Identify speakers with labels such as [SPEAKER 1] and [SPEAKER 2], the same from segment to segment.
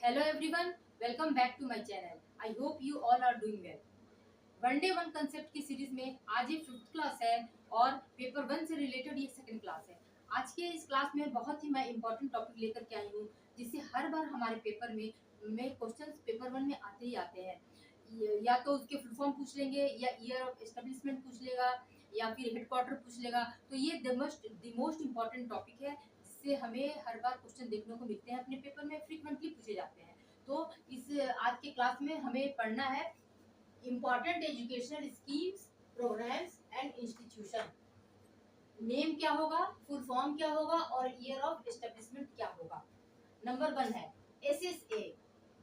[SPEAKER 1] Hello everyone, welcome back to my channel. I hope you all are doing well. One day one concept की series में आज ये 5th class है और paper 1 से related ये 2nd क्लास है। आज के इस क्लास में बहुत ही मैं इंपॉर्टेंट टॉपिक लेकर के आई हूँ, जिससे हर बार हमारे पेपर में क्वेश्चंस पेपर 1 में आते ही आते हैं। या तो उसके फुल फॉर्म पूछ लेंगे, या ईयर ऑफ एस्टेब्लिशमेंट पूछ लेगा, या फिर हेडक्वार्टर पूछ लेगा। तो ये द मोस्ट इम्पॉर्टेंट टॉपिक है, जिससे हमें हर बार क्वेश्चन देखने को मिलते हैं, अपने पेपर में फ्रीक्वेंटली पूछे जाते हैं। तो इस आज के क्लास में हमें पढ़ना है important educational schemes, programmes and institution. Name क्या होगा, फुल फॉर्म क्या होगा और ईयर ऑफ एस्टेब्लिशमेंट क्या होगा। नंबर 1 है SSA,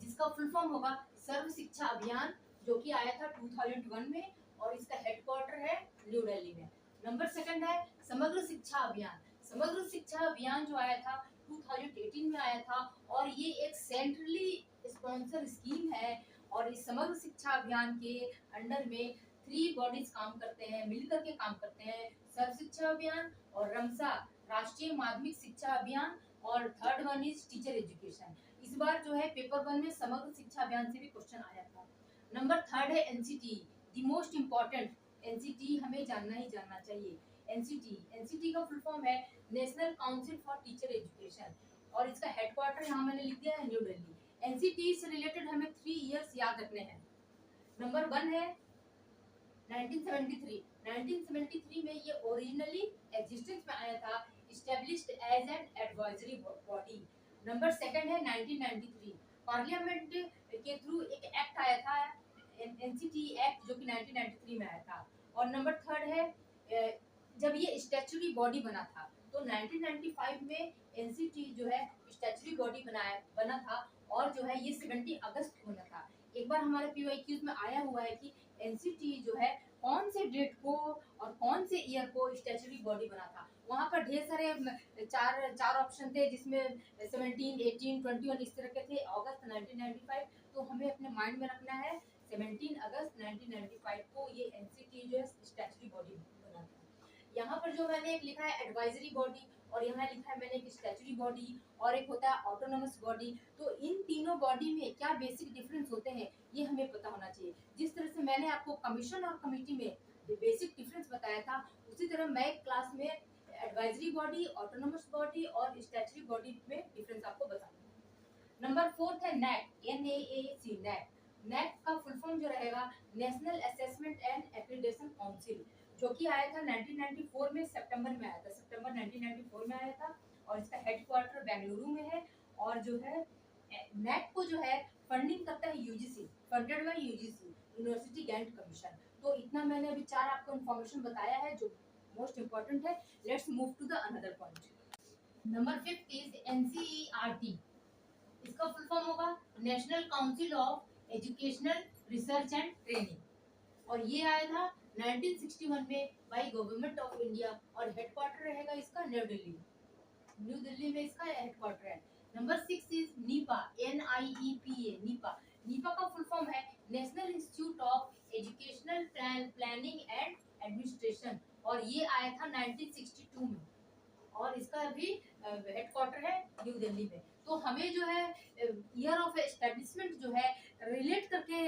[SPEAKER 1] जिसका फुल फॉर्म होगा सर्व शिक्षा अभियान, जो कि आया था 2001 में और इसका हेडक्वार्टर है न्यू दिल्ली में। नंबर 2 है समग्र शिक्षा अभियान। समग्र शिक्षा अभियान जो आया था 2018 में आया था, और ये एक सेंट्रली स्पॉन्सर स्कीम है। और इस समग्र शिक्षा अभियान के अंडर में 3 बॉडीज काम करते हैं, मिलकर के काम करते हैं। सर्व शिक्षा अभियान और रमसा राष्ट्रीय माध्यमिक शिक्षा अभियान, और third one is teacher education. इस बार जो है पेपर 1 में समग्र शिक्षा अभियान से भी क्वेश्चन आया था। नंबर 3 है NCT, the most important. NCT हमें जानना ही जानना चाहिए। NCT का फुल फॉर्म है national council for teacher education, और इसका हेडक्वार्टर यहाँ मैंने लिख दिया है न्यू दिल्ली। NCT से रिलेटेड हमें 3 इयर्स याद रखने हैं। नंबर 1 है 1973। 1973 में ये ओरिजिनली एग्जिस्टेंस में आया था, established as an advisory body। Number 2 है 1993, पार्लियामेंट के थ्रू एक एक्ट आया था, NCT एक्ट, जो कि 1993 में आया था। और नंबर 3 है जब ये स्टैच्यूटरी बॉडी बना था, तो 1995 में NCT जो है स्टैच्यूटरी बॉडी बना था, और जो है ये 17 अगस्त को बना था। एक बार हमारे PYQs में आया हुआ है कि NCT जो है कौन से डेट को और कौन से ईयर को स्टैच्यूटरी बॉडी बना था। वहाँ पर ढेर सारे चार ऑप्शन थे, जिसमें 17, 18, 21 इस तरह के थे। अगस्त 1995, तो हमें अपने माइंड में रखना है 17 अगस्त 1995 को ये NCT जो है स्टैच्यूटरी बॉडी बना था। यहाँ पर जो मैंने एक लिखा है एडवाइजरी बॉडी, और यहाँ लिखा है मैंने एक स्टैच्यूटरी बॉडी, और एक होता है ऑटोनोमस बॉडी। तो इन तीनों बॉडी में क्या बेसिक डिफरेंस होते हैं, ये हमें पता होना चाहिए। जिस तरह से मैंने आपको कमीशन और कमेटी में बेसिक डिफरेंस बताया था, उसी तरह मैं क्लास में एडवाइजरी बॉडी, ऑटोनोमस बॉडी और स्टैच्यूटरी बॉडी में डिफरेंस आपको बताऊंगा। नंबर 4 है NAAC। NAC का फुल फॉर्म जो रहेगा national assessment and accreditation council, जो कि आया था 1994 में, सितंबर में आया था, सितंबर 1994 में आया था। और इसका हेडक्वार्टर बेंगलुरु में है। और जो है NAC को जो है फंडिंग करता है UGC, funded by UGC, university grant commission. तो इतना मैंने अभी 4 आपको इन्फॉर्मेशन बताया है जो मोस्ट इम्पोर्टेंट है। Let's move to the another point. Number 5 is NCERT। इसका फुल फॉर्म होगा national council of educational research and training, और ये आया था 1961 में बाय गवर्नमेंट ऑफ इंडिया, और हेडक्वार्टर रहेगा इसका न्यू दिल्ली में इसका हेडक्वार्टर है। Number 6 is NIEPA, NIEPA, NIEPA का फुल फॉर्म है national institute of educational planning and administration, और ये आया था 1962 में, और इसका भी हेडक्वार्टर है न्यू दिल्ली में। तो हमें जो है ईयर ऑफ एस्टेब्लिशमेंट जो है रिलेट करके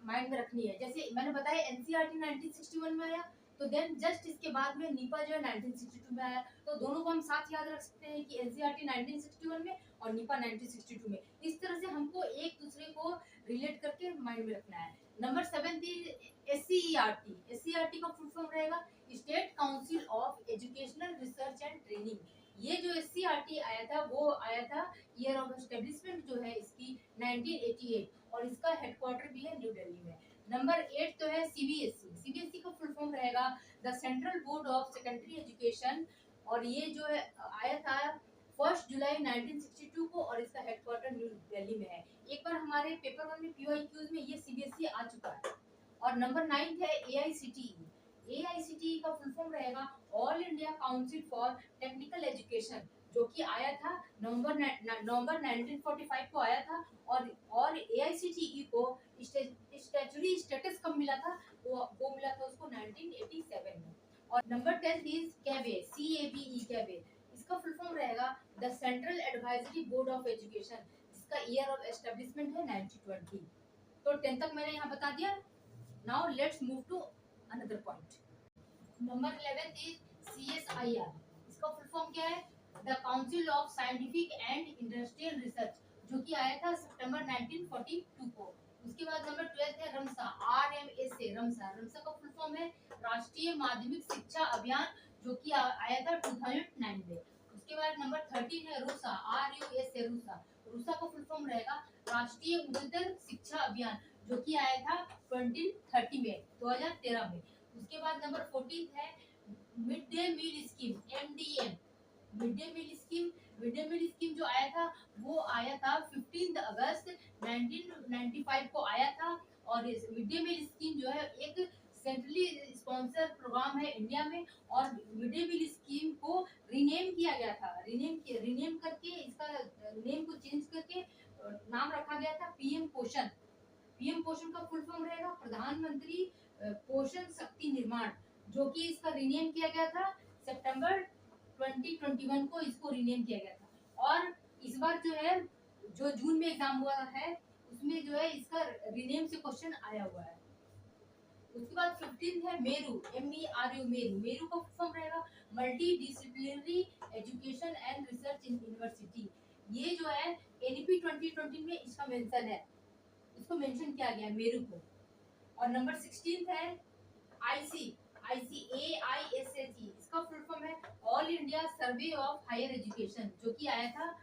[SPEAKER 1] माइंड में रखनी है। जैसे मैंने बताया NCERT 1961 में आया, तो देन जस्ट इसके बाद में नीपा जो है 1962 में आया। तो दोनों को हम साथ याद रख सकते हैं कि NCERT 1961 में और नीपा 1962 में। इस तरह से हमको एक दूसरे को रिलेट करके माइंड में रखना है। नंबर 7 SCERT का फुल फॉर्म रहेगा state council of educational research and training. ये जो SCERT आया था वो आया था, ईयर ऑफ एस्टेब्लिशमेंट जो है इसकी 1988, और इसका हेडक्वार्टर भी है न्यू दिल्ली में। नंबर 8 तो है CBSE का फुल फॉर्म रहेगा the central board of secondary education, और ये जो है आया था 1 जुलाई 1962 को, और इसका हेडक्वार्टर न्यू दिल्ली में है। एक बार हमारे पेपर 1 में PYQs में ये CBSE आ चुका है। और नंबर 9 है AICTE का फुल फॉर्म रहेगा all India council for technical education, जो कि आया था नवंबर 1945 को आया था। और AICTE को स्टैट्यूटरी स्टेटस कब मिला था, वो मिला था उसको 1987 में। और नंबर 10 इज CABE। इसका फुल फॉर्म रहेगा the central advisory board of education, इसका ईयर ऑफ एस्टेब्लिशमेंट है 1920। तो 10 तक मैंने यहाँ बता दिया। Now let's move to another point. Number 11 is CSIR। इसका फुल फॉर्म क्या है? The council of scientific and industrial research, जो कि आया था सितंबर 1942 को। उसके बाद नंबर 12 है रमसा, RMSA, रमसा। रमसा का फुल फॉर्म है राष्ट्रीय माध्यमिक शिक्षा अभियान, जो कि आया था 2009 में। उसके बाद नंबर 13 है रूसा, RUSA, रूसा। रूसा का फुल फॉर्म रहेगा राष्ट्रीय उच्चतर शिक्षा अभियान, जो कि आया था 2013 में, 2013 में। उसके बाद नंबर 14 है mid day meal scheme, MDM, mid day meal scheme. Mid day meal scheme जो आया था वो आया था 15 अगस्त 1995 को आया था। और इस मिड डे मील स्कीम जो है एक सेंट्रली स्पॉन्सर प्रोग्राम है इंडिया में। और मिड डे मील स्कीम को रीनेम किया गया था, रीनेम करके इसका नेम को चेंज करके नाम रखा गया था पीएम पोषण। पीएम पोषण का फुल फॉर्म रहेगा प्रधानमंत्री पोषण शक्ति निर्माण, जो कि इसका रीनेम किया गया था सितंबर 2021 को इसको रीनेम किया गया था। और इस बार जो है जो जून में एग्जाम हुआ है उसमें जो है इसका रीनेम से क्वेश्चन आया हुआ है। उसके बाद 15 है मेरू, MERU, मेरू। मेरू का फॉर्म रहेगा multi disciplinary education and research in university. ये जो है NEP 2020 में इसका मेंशन है, इसको मेंशन किया गया है मेरू को। और नंबर 16 है AISSE। इसका फुल फॉर्म है all India survey of higher education, जो कि आया था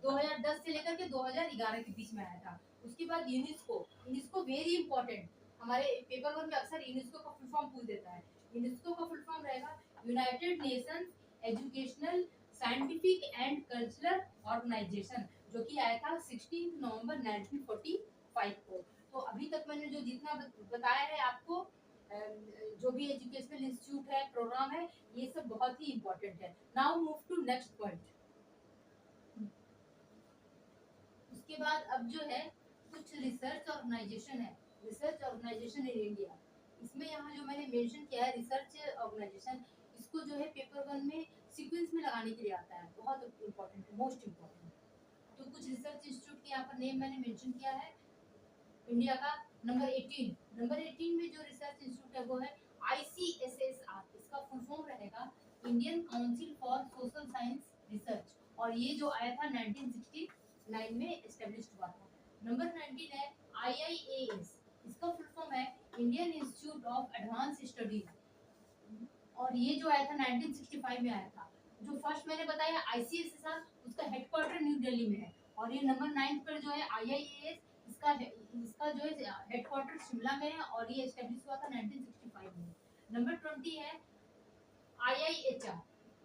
[SPEAKER 1] 2010 से लेकर के 2011 के बीच में आया था। उसके बाद यूनेस्को। यूनेस्को वेरी इंपॉर्टेंट, हमारे पेपर वन में अक्सर यूनेस्को का फुल फॉर्म पूछ देता है। यूनेस्को का फुल फॉर्म रहेगा United Nations educational scientific and cultural organisation, जो कि आया था 16 नवंबर 1945 को। तो अभी तक मैंने जो जितना बताया है आपको, जो भी एजुकेशनल इंस्टीट्यूट है, प्रोग्राम है, ये सब बहुत ही इंपॉर्टेंट है। Now move to next point. उसके बाद अब जो है कुछ रिसर्च ऑर्गेनाइजेशन है, रिसर्च ऑर्गेनाइजेशन इन इंडिया। इसमें यहाँ जो मैंने मेंशन किया है रिसर्च ऑर्गेनाइजेशन, इसको जो है पेपर वन में सीक्वेंस में लगाने के लिए आता है, बहुत इंपॉर्टेंट है, मोस्ट इंपॉर्टेंट। तो कुछ रिसर्च इंस्टीट्यूट के यहाँ पर नेम मैंने मेंशन किया है इंडिया का। नंबर 18 में जो रिसर्च इंस्टीट्यूट है वो है ICSSR। इसका फुल फॉर्म रहेगा Indian council for social science research, और ये जो आया था 1969 में एस्टेब्लिश हुआ था। नंबर 19 है IIAS। इसका फुल फॉर्म है Indian institute of advance studies, और ये जो आया था 1965 में आया था। जो फर्स्ट मैंने बताया ICSSR, उसका हेडक्वार्टर न्यू दिल्ली में है। और ये नंबर 9 पर जो है IIAS, इसका जो है हेडक्वार्टर शिमला में है, और ये एस्टेब्लिश हुआ था 1965 में। नंबर 20 है IIHR।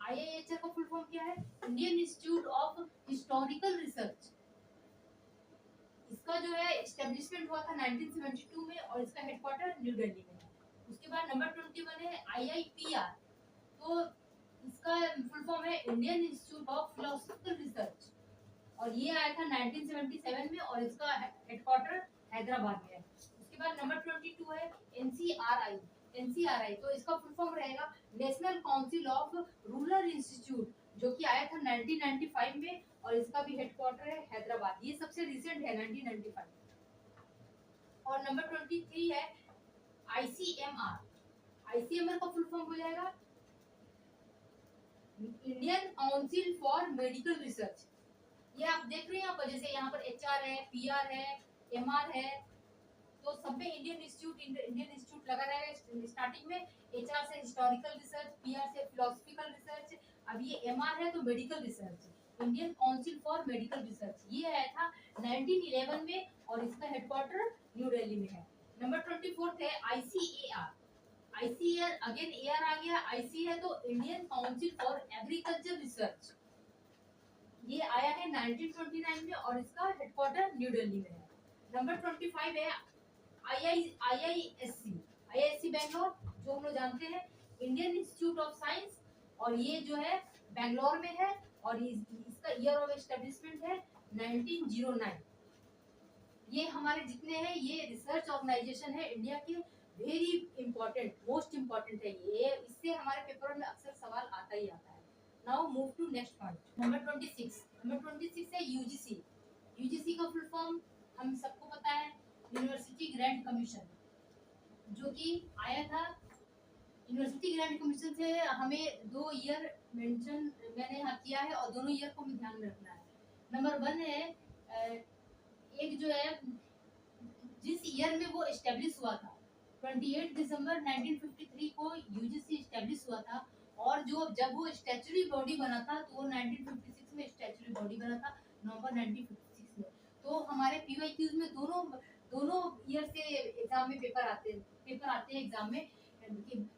[SPEAKER 1] IIHR का फुल फॉर्म क्या है? Indian institute of historical research. इसका जो है एस्टेब्लिशमेंट हुआ था 1972 में, और इसका हेडक्वार्टर न्यू दिल्ली में है। उसके बाद नंबर 21 है IIPR। तो इसका फुल फॉर्म है Indian institute of philosophical research, और ये आया था 1977 में, और इसका हेडक्वार्टर हैदराबाद में है। उसके बाद नंबर 22 है NCRI। तो इसका फुल फॉर्म रहेगा national council of rural institute, जो कि आया था 1995 में, और इसका भी हेडक्वार्टर है हैदराबाद। ये सबसे रिसेंट है 1995। और नंबर 23 है ICMR का फुल फॉर्म हो जाएगा Indian council for medical research. ये आप देख रहे हैं यहाँ पर, जैसे यहाँ पर HR है, PR है, MR है, तो सब में इंडियन इंस्टीट्यूट लगा रहेगा। स्टार्टिंग में HR से हिस्टोरिकल रिसर्च, PR से फिलोसॉफिकल रिसर्च, अब ये MR है तो medical research, Indian council for medical research. ये आया था 1911 में, और इसका हेडक्वार्टर न्यू दिल्ली में है। नंबर 24 है ICAR। अगेन AR आ गया, IC है तो Indian council for agriculture research. ये आया है 1929 में, और इसका हेडक्वार्टर न्यू दिल्ली में है। नंबर 25 है IISc बैंगलोर, जो हम लोग जानते हैं इंडियन इंस्टीट्यूट ऑफ साइंस, और ये जो है बैंगलोर में है, और इसका ईयर ऑफ एस्टेब्लिशमेंट है 1909। ये हमारे जितने हैं ये रिसर्च ऑर्गेनाइजेशन है इंडिया के, वेरी इंपॉर्टेंट, मोस्ट इंपॉर्टेंट है ये, इससे हमारे पेपर में अक्सर सवाल आता ही आता है। Now move to next point, number 26 है UGC। यूजीसी का फुल फॉर्म हम सबको पता है, यूनिवर्सिटी ग्रांट कमीशन, जो कि आया था। यूनिवर्सिटी ग्रांट कमीशन से हमें 2 ईयर मेंशन मैंने यहाँ किया है और दोनों ईयर को हमें ध्यान में रखना है। नंबर 1 है एक जो है जिस ईयर में वो एस्टेब्लिश हुआ था, 28 दिसंबर 1953 को यूजीसी एस्टेब्लिश हुआ था। और जो जब वो स्टैच्यूटरी बॉडी बना था तो वो 1956 में स्टैच्यूटरी बॉडी बना था, नवंबर 1956 में। तो हमारे पीवाईक्यूज में दोनों दोनों ईयर से एग्जाम में पेपर आते हैं एग्जाम में।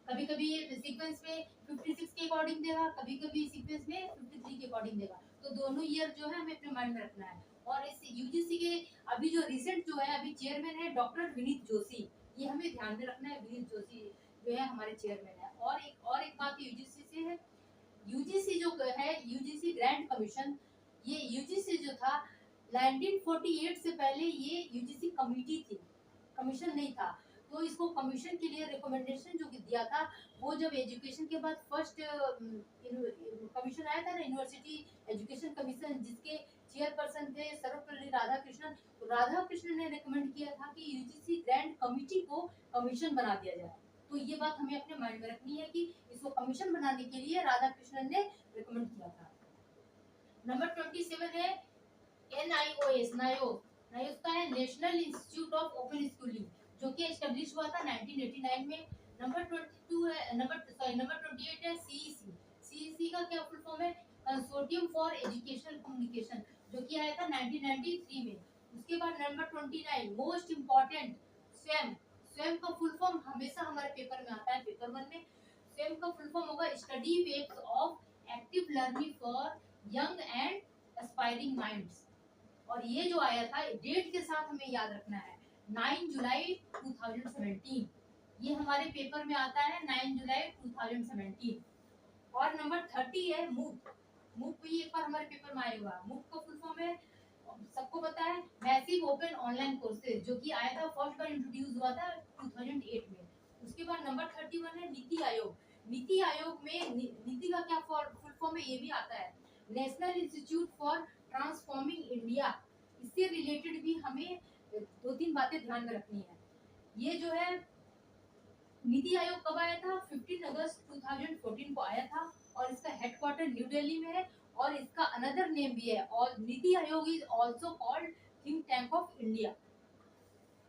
[SPEAKER 1] कभी कभी सीक्वेंस में 56 के अकॉर्डिंग देगा, कभी कभी सीक्वेंस में 53 के अकॉर्डिंग देगा। तो दोनों ईयर जो है हमें अपने माइंड में रखना है। और इस यूजीसी के अभी जो रिसेंट जो है अभी चेयरमैन है डॉक्टर विनीत जोशी, ये हमें ध्यान में रखना है। विनीत जोशी जो है हमारे चेयरमैन है। और एक बात यूजीसी से है, यूजीसी जो है यूजीसी ग्रांट कमीशन, ये यूजीसी जो था 1948 से पहले ये यूजीसी कमेटी थी, कमीशन नहीं था। तो इसको कमीशन के लिए रिकमेंडेशन जो दिया था वो जब एजुकेशन के बाद फर्स्ट कमीशन आया था ना, यूनिवर्सिटी एजुकेशन कमीशन, जिसके चेयरपर्सन थे सर्वपल्ली राधाकृष्णन। तो राधाकृष्णन ने रिकमेंड किया था कि यूजीसी ग्रांट कमेटी को कमीशन बना दिया जाए। तो ये बात हमें अपने माइंड में रखनी है कि इसको कमीशन बनाने के लिए राधाकृष्णन ने रिकमेंड किया था। नंबर 27 है NIOS, नायोस का है national institute of open schooling, जो कि एस्टेब्लिश हुआ था 1989 में। नंबर 28 है CEC का क्या फुल फॉर्म है, कंसोर्टियम फॉर एजुकेशनल कम्युनिकेशन, जो कि आया था 1993 में। उसके बाद नंबर 29 मोस्ट इम्पोर्टेंट स्वयं का फुल फॉर्म हमेशा हमारे पेपर में आता है, पेपर 1 में। स्वयं का फुल फॉर्म होगा study waves of active learning for young and aspiring minds. और ये जो आया था डेट के साथ हमें याद रखना है, 9 जुलाई 2017। ये हमारे पेपर में आता है 9 जुलाई 2017। और नंबर 30 है मूक भी एक बार हमारे पेपर में आएगा। मूक का फुल फॉर्म है, सबको पता है, मैसिव ओपन ऑनलाइन कोर्सेज, जो कि आया था फर्स्ट बार इंट्रोड्यूस हुआ था 2008 में। उसके बाद नंबर 31 है नीति आयोग। नीति आयोग में नीति का क्या फुल फॉर्म है ये भी आता है, national institute for transforming India. इससे रिलेटेड भी हमें 2-3 बातें ध्यान में रखनी है। ये जो है नीति आयोग कब आया था, 15 अगस्त 2014 को आया था। और इसका हेडक्वार्टर न्यू दिल्ली में है। और इसका अनदर नेम भी है, और NITI Aayog is also called think tank of India.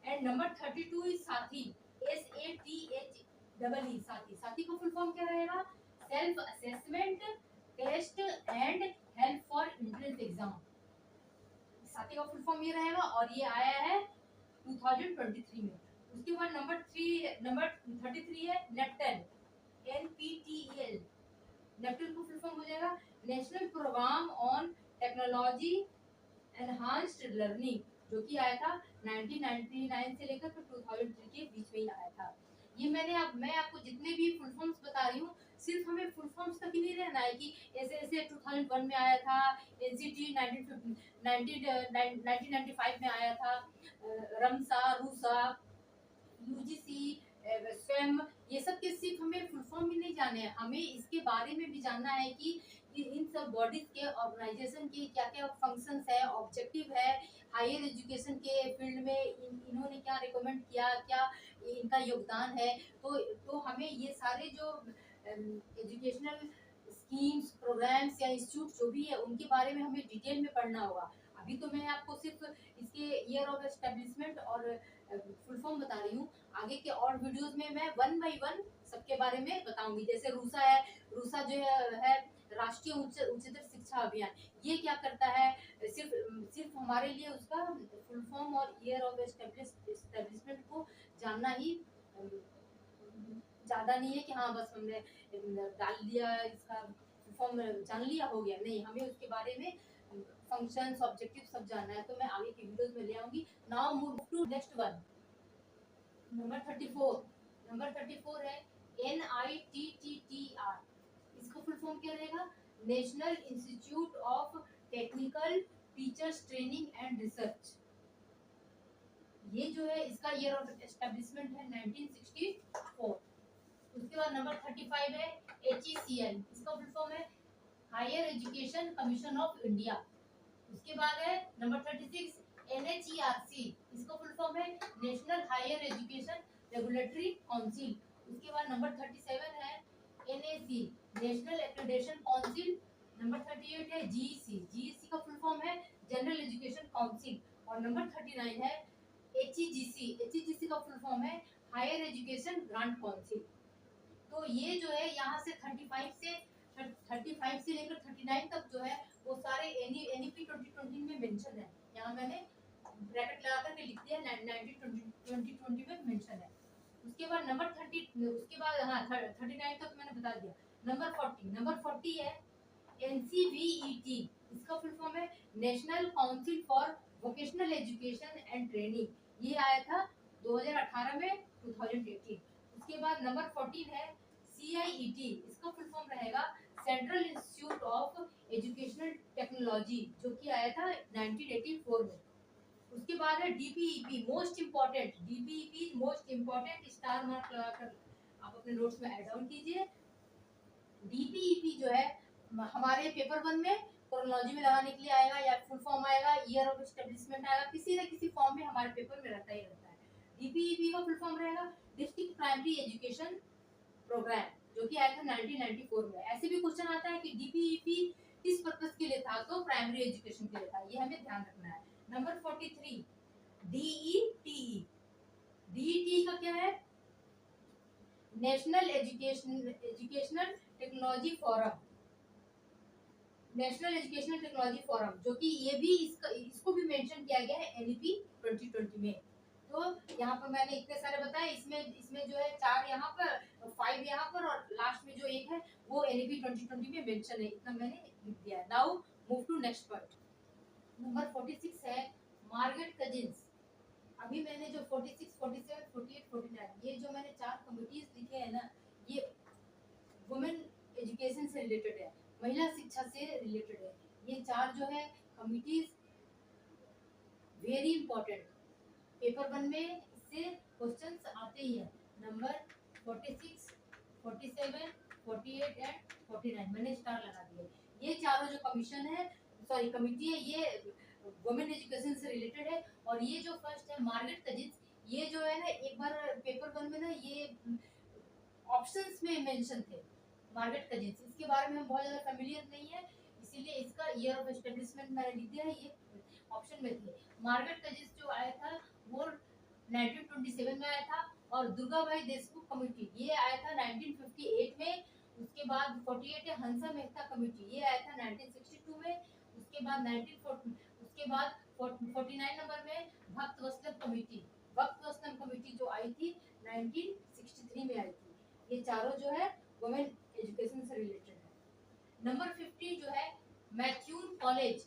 [SPEAKER 1] And number 32 is SATHEE, SATHEE, SATHEE का फुल फॉर्म क्या रहेगा, self assessment test and help for entrance exam. SATHEE का फुल फॉर्म ये रहेगा और ये आया है 2023 में। उसके बाद नंबर 33 है नेपटेल, NPTEL। नेपटेल का फुल फॉर्म हो जाएगा national programme on technology enhanced learning, जो कि आया था 1999 से लेकर 2003 के बीच में ही आया था। ये मैं आपको जितने भी फुल फॉर्म्स बता रही हूँ, सिर्फ हमें फुल फॉर्म्स तक ही नहीं रहना है कि ऐसे ऐसे 2001 में आया था, NCT 1995 में आया था, रमसा, रूसा, यूजीसी, स्वयं, ये सब के सिर्फ हमें फुल फॉर्म ही नहीं जाने हैं, हमें इसके बारे में भी जानना है कि इन सब बॉडीज के ऑर्गेनाइजेशन के क्या क्या फंक्शंस है, ऑब्जेक्टिव है, हायर एजुकेशन के फील्ड में इन्होंने क्या रिकमेंड किया, क्या इनका योगदान है। तो हमें ये सारे जो एजुकेशनल स्कीम्स, प्रोग्राम्स या इंस्टीट्यूट जो भी है उनके बारे में हमें डिटेल में पढ़ना होगा। अभी तो मैं आपको सिर्फ इसके ईयर ऑफ एस्टेब्लिशमेंट और फुल फॉर्म बता रही हूँ। आगे के और वीडियोस में मैं 1 बाय 1 सबके बारे में बताऊंगी। जैसे रूसा है, रूसा जो है राष्ट्रीय उच्चतर शिक्षा अभियान, ये क्या करता है, सिर्फ हमारे लिए उसका फुल फॉर्म और ईयर ऑफ एस्टेब्लिशमेंट को जानना ही ज्यादा नहीं है कि हाँ बस हमने डाल दिया, इसका फॉर्म जान लिया हो गया, नहीं, हमें उसके बारे में फंक्शंस, ऑब्जेक्टिव सब जानना है। तो मैं आगे की वीडियोस में ले आऊंगी। Now move to next one, number 34 है NITTTR। इसका फुल फॉर्म क्या रहेगा, national institute of technical teachers training and research. ये जो है इसका ईयर ऑफ एस्टेब्लिशमेंट है 1964। उसके बाद नंबर 35 है HECL। इसका फुल फॉर्म है higher education commission of India. उसके बाद है नंबर 36 NHERC, इसका फुल फॉर्म है national higher education regulatory council. उसके बाद नंबर 37 है NAC, national accreditation council. Number 38 है GEC का फुल फॉर्म है जनरल एजुकेशन काउंसिल। और नंबर 39 है HEGC का फुल फॉर्म है हायर एजुकेशन ग्रांट काउंसिल। तो ये जो है यहाँ से 35 से लेकर 39 तक जो है वो सारे NEP 2020 में मेंशन है। यहाँ मैंने ब्रैकेट लगा करके लिख दिया 2020 में मेंशन है। उसके बाद नंबर 30, उसके बाद हाँ 39 तक मैंने बता दिया। नंबर 40 है NCVET, इसका फुल फॉर्म है national council for vocational education and training. ये आया था 2018 में 2018। उसके बाद नंबर 14 है CIET, इसका फुल फॉर्म रहेगा central institute of educational technology, जो कि आया था 1984 में। उसके बाद है DPEP, most important star mark लगाकर आप अपने नोट्स में ऐड डाउन कीजिए। DPEP जो है हमारे पेपर 1 में क्रोनोलॉजी में लगाने के लिए आएगा, या फुल फॉर्म आएगा, ईयर ऑफ एस्टेब्लिशमेंट आएगा, किसी न किसी फॉर्म में हमारे पेपर में रहता ही रहता है। DPEP का फुल फॉर्म रहेगा डिस्ट्रिक्ट प्राइमरी एजुकेशन प्रोग्राम, जो कि आया था 1994 में। ऐसे भी क्वेश्चन आता है कि DPEP किस पर्पस के लिए था, तो प्राइमरी एजुकेशन के लिए था, ये हमें ध्यान रखना है। नंबर 43 DETE का क्या है, नेशनल एजुकेशनल टेक्नोलॉजी फोरम, जो कि ये भी इसको भी मेंशन किया गया है NEP 2020 में। तो यहाँ पर मैंने इतने सारे बताए, इसमें जो है 4 यहाँ पर, 5 यहाँ पर, और लास्ट में जो एक है वो NEP 2020 में मेंशन है, इतना मैंने लिख दिया है। Now move to next point. Number 46 है मार्गरेट कजिन्स। अभी मैंने जो 46, 47, 48, 49 ये जो मैंने 4 कमिटीज लिखे हैं ना, ये वुमेन एजुकेशन से रिलेटेड है, महिला शिक्षा से रिलेटेड है। ये 4 जो है कमिटीज वेरी इंपॉर्टेंट, पेपर 1 में इससे क्वेश्चंस आते ही हैं। नंबर 46, 47, 48 एंड 49 मैंने स्टार लगा दिए। ये चारों जो कमिटी है, ये वुमेन एजुकेशन से रिलेटेड है। और ये जो फर्स्ट है मार्गरेट कजिन्स, ये जो है ना एक बार पेपर 1 में ना ये ऑप्शंस में मेंशन थे मार्गरेट कजिन्स, इसके बारे में हम बहुत ज्यादा फेमिलियर नहीं है, इसीलिए इसका ईयर ऑफ एस्टेब्लिशमेंट मैंने लिख दिया है, ये ऑप्शन में थे। मार्गरेट कजिन्स जो आया था वो 1927 में आया था। और दुर्गाबाई देशमुख कमेटी ये आया था 1958 में। उसके बाद 48 है हंसा मेहता कमेटी, ये आया था 1962 में। उसके बाद 49 नंबर में भक्त वत्सल कमेटी जो आई थी 1963 में आई थी। ये चारों जो है वुमेन एजुकेशन से रिलेटेड है। नंबर 50 जो है मैथ्यून कॉलेज,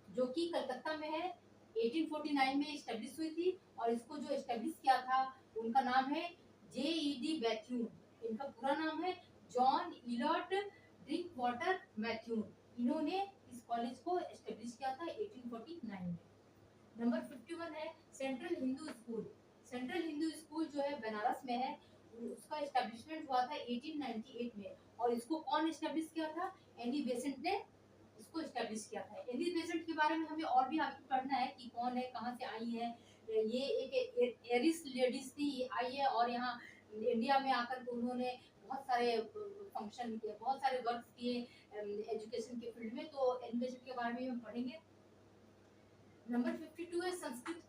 [SPEAKER 1] जो कि कलकत्ता में है, 1849 में एस्टेब्लिश हुई थी। और इसको जो एस्टेब्लिश किया था उनका नाम है JED मैथ्यून। इनका पूरा नाम है जॉन इलॉट ड्रिंक वाटर मैथ्यून। इन्होंने इस कॉलेज को एस्टेब्लिश किया था 1849 में। नंबर 51 है सेंट्रल हिंदू स्कूल जो है बनारस में है, उसका एस्टेब्लिशमेंट हुआ था 1898 में। और इसको कौन एस्टेब्लिश किया था, एनी बेसेंट ने इसको एस्टेब्लिश किया था। एनी बेसेंट के बारे में हमें और भी आगे पढ़ना है कि कौन है, कहाँ से आई है। ये एक एरिस लेडीज थी, आई है और यहाँ इंडिया में आकर के उन्होंने बहुत सारे फंक्शन किए, बहुत सारे वर्क किए एजुकेशन के फील्ड में। तो एनी बेसेंट के बारे में हम पढ़ेंगे। नंबर 52 है संस्कृत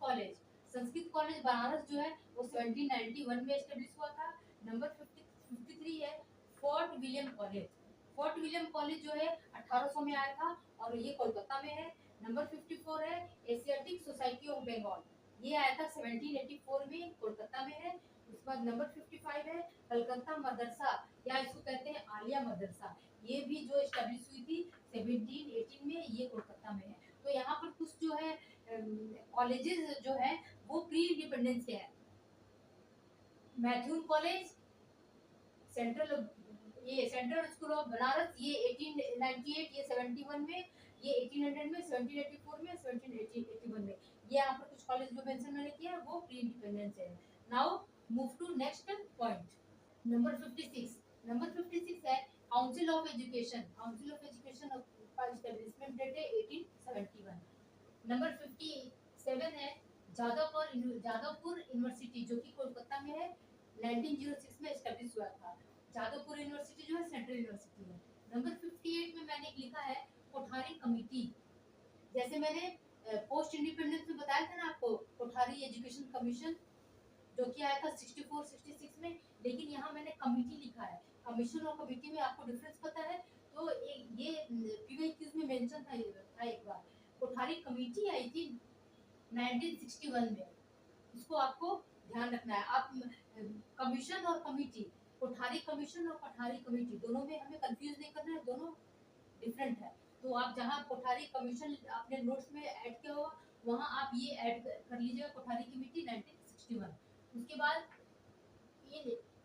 [SPEAKER 1] कॉलेज बनारस जो है वो 1791 में एस्टेब्लिश हुआ था। नंबर 53 है फोर्ट विलियम कॉलेज जो है 1800 में आया था और ये कोलकाता में है। नंबर 54 है एशियाटिक सोसाइटी ऑफ बंगाल, ये आया था 1784 में, कोलकाता में है। उसके बाद नंबर 55 है कलकत्ता मदरसा, या इसको कहते हैं आलिया मदरसा, ये भी जो एस्टेब्लिश हुई थी 1718 में, ये कोलकाता में है। तो यहाँ पर कुछ जो है कॉलेजेस जो है वो प्री इंडिपेंडेंस के हैं। मैथ्यून college, central school of Banaras, ये 1898, ये 71 में, ये 1800 में, 1784 में, 1781 में। ये यहाँ पर कुछ कॉलेज जो मेंशन मैंने किया है वो प्री इंडिपेंडेंस है। Now move to next point. Number 56 है काउंसिल ऑफ एजुकेशन का एस्टेब्लिशमेंट डेट है 1871। नंबर 57 है जादवपुर यूनिवर्सिटी, जो कि कोलकाता में है, 1906 में एस्टेब्लिश हुआ था। जादवपुर यूनिवर्सिटी जो है सेंट्रल यूनिवर्सिटी है। नंबर 58 में मैंने लिखा है कोठारी कमिटी। जैसे मैंने पोस्ट इंडिपेंडेंस में बताया था ना आपको, कोठारी एजुकेशन कमीशन जो कि आया था 64-66 में, लेकिन यहाँ मैंने कमिटी लिखा है। कमीशन और कमिटी में आपको डिफरेंस पता है, तो ये पीवाईक्यूज में मेंशन था एक बार। कोठारी कमिटी आई थी 1961 में, इसको आपको ध्यान रखना है। आप कमीशन और कमिटी, कोठारी कमीशन और कोठारी कमिटी दोनों में हमें कंफ्यूज नहीं करना है, दोनों डिफरेंट है। तो आप जहाँ कोठारी कमीशन अपने नोट्स में ऐड किया होगा, वहाँ आप ये ऐड कर लीजिएगा कोठारी कमेटी 1961। उसके बाद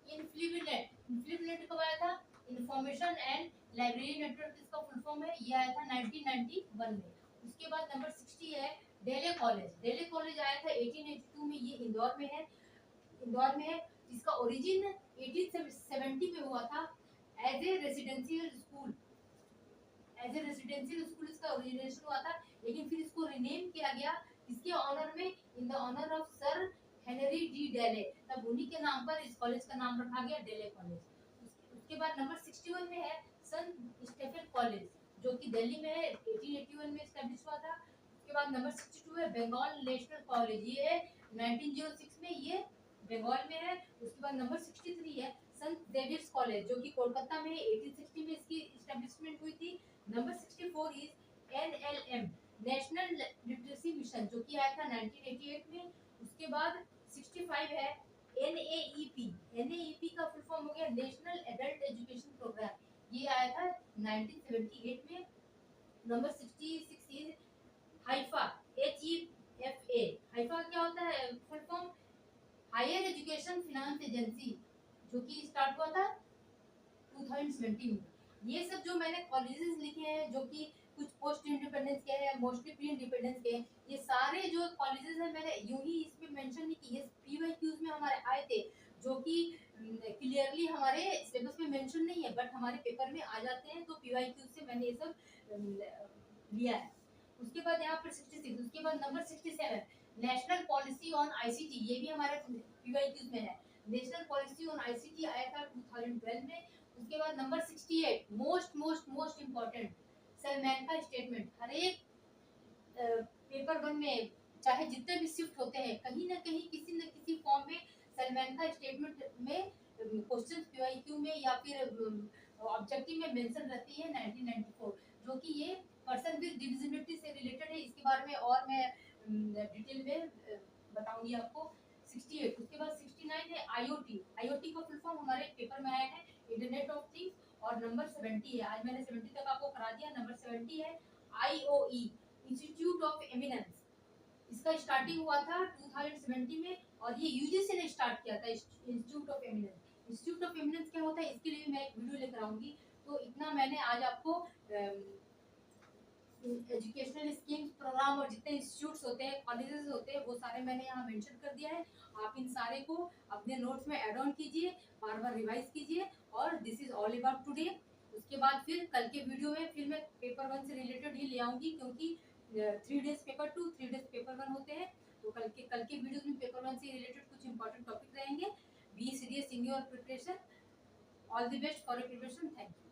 [SPEAKER 1] इन्फ्लिबनेट कब आया था? इंफॉर्मेशन एंड लाइब्रेरी नेटवर्क, इसका फुल फॉर्म है, ये आया था 1991 में। उसके बाद नंबर 60 है डेले कॉलेज। डेले कॉलेज आया था 1882 में, ये इंदौर में है, इसका ओरिजिन 1870 में हुआ था एज ए रेसिडेंशियल स्कूल। इसका ओरिजिनेशन हुआ था, लेकिन फिर इसको रीनेम किया गया इसके ऑनर में, in the honour of sir Henry D Daly, तब उन्हीं के नाम पर इस कॉलेज का नाम रखा गया डेले कॉलेज। उसके बाद नंबर 61 में है सन स्टेफन कॉलेज, जो कि दिल्ली में है, 1881 में एस्टैब्लिश हुआ था। उसके बाद नंबर 62 है बंगाल नेशनल कॉलेज, ये है 1906 में, ये बंगाल में है। उसके बाद नंबर 63 है संत जेवियर्स कॉलेज, जो कि कोलकाता में है, 1860 में इसकी एस्टैब्लिशमेंट हुई थी। Number 64 is NLM national literacy mission, जो कि आया था 1988 में। उसके बाद 65 है एनएईपी का फुल फॉर्म हो गया नेशनल एडल्ट एजुकेशन प्रोग्राम, ये आया था 1978 में। Number 66 is HEFA HEFA। HEFA क्या होता है full form? Higher education finance agency, जो कि स्टार्ट हुआ था 2017 में। ये सब जो मैंने कॉलेजेस लिखे हैं, जो कि कुछ पोस्ट इंडिपेंडेंस के हैं, मोस्टली प्री इंडिपेंडेंस के हैं, ये सारे जो कॉलेजेस हैं मैंने यूं ही इसमें मेंशन नहीं किए, पीवाईक्यूज में हमारे आए थे, जो कि क्लियरली हमारे सिलेबस में मेंशन नहीं है, बट हमारे पेपर में आ जाते हैं, तो पीवाईक्यूज से मैंने ये सब लिया है। उसके बाद यहाँ पर 66, उसके बाद number 67 national policy on ICT, ये भी हमारे पीवाईक्यूज में है। नेशनल पॉलिसी ऑन आईसीटी आया था 2012 में। उसके बाद नंबर 68 मोस्ट इम्पोर्टेंट सलमान का स्टेटमेंट। हर एक पेपर वन में चाहे जितने भी शिफ्ट होते हैं, कहीं ना कहीं किसी न किसी फॉर्म में सलमान का स्टेटमेंट में क्वेश्चन पीवाईक्यू में या फिर ऑब्जेक्टिव में मेंशन रहती है 1994, जो कि ये पर्सन विद डिविजिबिलिटी से रिलेटेड है। इसके बारे में और मैं डिटेल में बताऊंगी आपको। 68, उसके बाद 69 है आईओटी का फुल फॉर्म हमारे पेपर में आया है, इंटरनेट ऑफ थिंग्स। और नंबर 70 है, आज मैंने 70 तक आपको करा दिया। नंबर 70 है आईओई इंस्टीट्यूट ऑफ एमिनेंस, इसका स्टार्टिंग हुआ था 2070 में, और ये यूजीसी ने स्टार्ट किया था institute of eminence. Institute of eminence क्या होता है, इसके लिए मैं एक वीडियो लेकर आऊंगी। तो इतना मैंने आज आपको एजुकेशनल स्कीम्स, प्रोग्राम और जितने इंस्टीट्यूट्स होते हैं, कॉलेजेस होते हैं, वो सारे मैंने यहाँ मेंशन कर दिया है। आप इन सारे को अपने नोट्स में ऐड ऑन कीजिए, बार बार रिवाइज कीजिए, और this is all about today. उसके बाद फिर कल के वीडियो में फिर मैं पेपर 1 से रिलेटेड ही ले आऊंगी, क्योंकि 3 डेज पेपर 2, 3 डेज पेपर 1 होते हैं। तो कल के वीडियोस में पेपर 1 से रिलेटेड कुछ इंपॉर्टेंट टॉपिक रहेंगे। Be serious in your preparation. All the best for your preparation. Thank you.